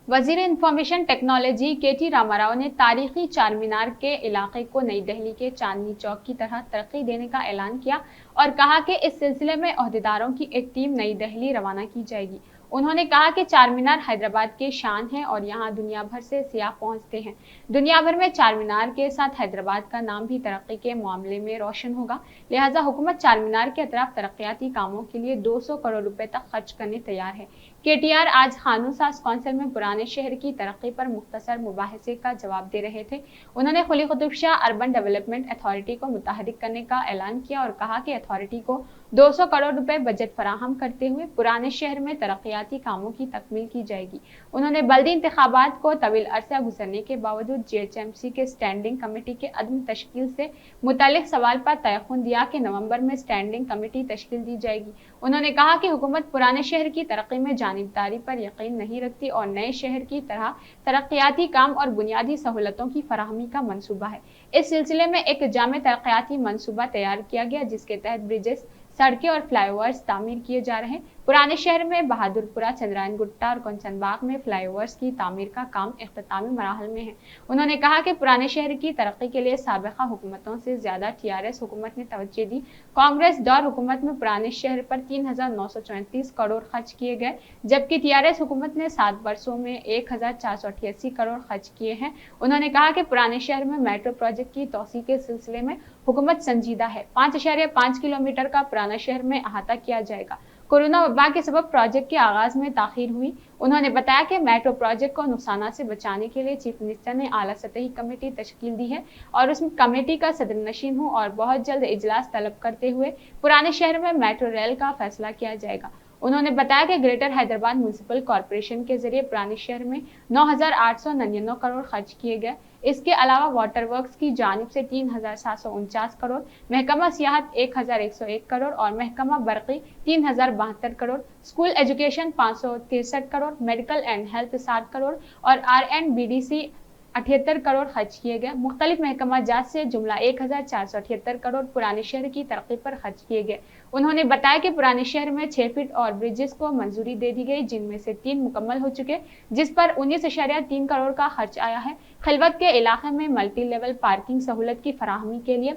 वजीर information technology K.T.. Rama Rao ने तारीखी चार मीनार के इलाके को नई दिल्ली के चांदनी चौक की तरह तरक्की देने का ऐलान किया और कहा कि इस सिलसिले में ओहदेदारों की एक टीम नई दिल्ली रवाना की जाएगी। उन्होंने कहा कि चार मीनार हैदराबाद की शान है और यहाँ दुनिया भर से सियाह पहुंचते हैं। दुनिया भर में चार मीनार के साथ हैदराबाद का नाम भी तरक्की के मामले में रोशन होगा, लिहाजा हुकूमत चार मीनार के अतराफ तरक्याती कामों के लिए 200 करोड़ रुपए तक खर्च करने तैयार है। के.टी.आर. आज खानू साज कौंसिल में पुराने शहर की तरक्की पर मुख्तसर मुबाहिसे का जवाब दे रहे थे। उन्होंने Quli Qutub Shah urban development authority को मुतहरिक करने का ऐलान किया और कहा कि अथॉरिटी को 200 करोड़ रुपए बजट फराहम करते हुए पुराने शहर में तरक्याती कामों की तकमील की जाएगी। उन्होंने बल्दी इंतखाबात को तवील अरसा गुजरने के बावजूद GHMC के स्टैंडिंग कमेटी के अदम तश्कील से मुतालिक सवाल पर तयखुन दिया कि नवंबर में स्टैंडिंग कमेटी तश्कील दी जाएगी। उन्होंने कहा कि हुकूमत पुराने शहर की तरक्की में जानिबदारी पर यकीन नहीं रखती और नए शहर की तरह तरक्याती काम और बुनियादी सहूलतों की फराहमी का मंसूबा है। इस सिलसिले में एक जामे तरक्याती मंसूबा तैयार किया गया जिसके तहत ब्रिजेस, सड़कें और फ्लाईओवर्स तामीर किए जा रहे हैं। पुराने शहर में बहादुरपुरा, चंद्रायन गुट्टा और कंचनबाग में फ्लाईओवर्स की तामीर का काम इख्तितामी मराहल में है। उन्होंने कहा कि पुराने शहर की तरक्की के लिए साबिका हुकूमतों से ज्यादा TRS हुकूमत ने तवज्जो दी। कांग्रेस दौर हुकूमत में पुराने शहर पर 3,934 करोड़ खर्च किए गए, जबकि TRS हुकूमत ने 7 वर्षों में 1,488 करोड़ खर्च किए हैं। उन्होंने कहा कि पुराने शहर में मेट्रो प्रोजेक्ट की तोसी के सिलसिले में हुकूमत संजीदा है। 5.5 किलोमीटर का पुराना शहर में अहाता किया जाएगा। कोरोना वबा के सबब प्रोजेक्ट के आगाज में ताखीर हुई। उन्होंने बताया कि मेट्रो प्रोजेक्ट को नुकसान से बचाने के लिए चीफ मिनिस्टर ने आला सतही कमेटी तश्कील दी है और उस कमेटी का सदर नशीन हूँ और बहुत जल्द इजलास तलब करते हुए पुराने शहर में मेट्रो रेल का फैसला किया जाएगा। उन्होंने बताया कि ग्रेटर हैदराबाद म्युनिसिपल कॉरपोरेशन के जरिए पुराने शहर में 9,899 करोड़ खर्च किए गए। इसके अलावा वाटर वर्क्स की जानिब से 3,749 करोड़, महकमा सियाहत 1,101 करोड़ और महकमा बरकी 3,072 crore, school education 563 crore, medical and health 60 crore और R&BDC 78 करोड़ खर्च किए गए। मुख्तलिफ महकमा जात से जुमला 1,478 करोड़ पुराने शहर की तरक्की पर खर्च किए गए। उन्होंने बताया कि पुराने शहर में 6 फीट और ब्रिजेस को मंजूरी दे दी गई, जिनमें से 3 मुकम्मल हो चुके, जिस पर 19.3 करोड़ का खर्च आया है। खिलवत के इलाके में मल्टी लेवल पार्किंग सहूलत की फराहमी के लिए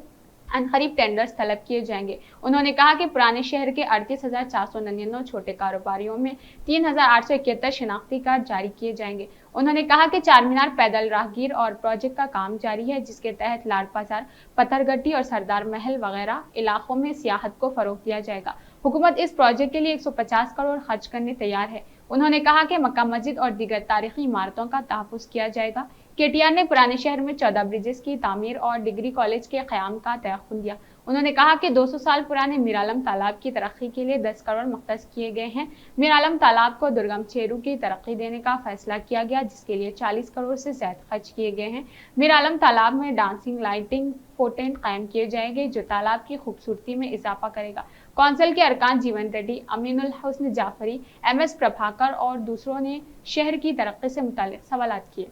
अनकरीब टेंडर्स तलब किए जाएंगे। उन्होंने कहा कि पुराने शहर के 38,499 छोटे कारोबारियों में 3,871 शिनाख्ती कार्ड जारी किए जाएंगे। उन्होंने कहा कि चार मीनार पैदल राहगीर और प्रोजेक्ट का काम जारी है, जिसके तहत लाड बाजार, पत्थरगट्टी और सरदार महल वगैरह इलाकों में सियाहत को फरोग दिया जाएगा। हुकूमत इस प्रोजेक्ट के लिए 150 करोड़ खर्च करने तैयार है। उन्होंने कहा कि मक्का मस्जिद और दीगर तारीखी इमारतों का तहफ़्फ़ुज़ किया जाएगा। के.टी.आर. ने पुराने शहर में 14 ब्रिजेस की तामीर और डिग्री कॉलेज के क़याम का तयख्खुन दिया। उन्होंने कहा कि 200 साल पुराने मीर आलम तालाब की तरक्की के लिए 10 करोड़ मुख्तस किए गए हैं। मीर आलम तालाब को दुर्गम चेरू की तरक्की देने का फैसला किया गया, जिसके लिए 40 करोड़ से ज्यादा खर्च किए गए हैं। मीर आलम तालाब में डांसिंग लाइटिंग फोटेंट कायम किए जाएंगे, जो तालाब की खूबसूरती में इजाफा करेगा। कौंसिल के अरकान जीवन रेड्डी, अमीनुल हुस्न जाफरी, MS प्रभाकर और दूसरों ने शहर की तरक्की से मुताल्लिक सवालात किए।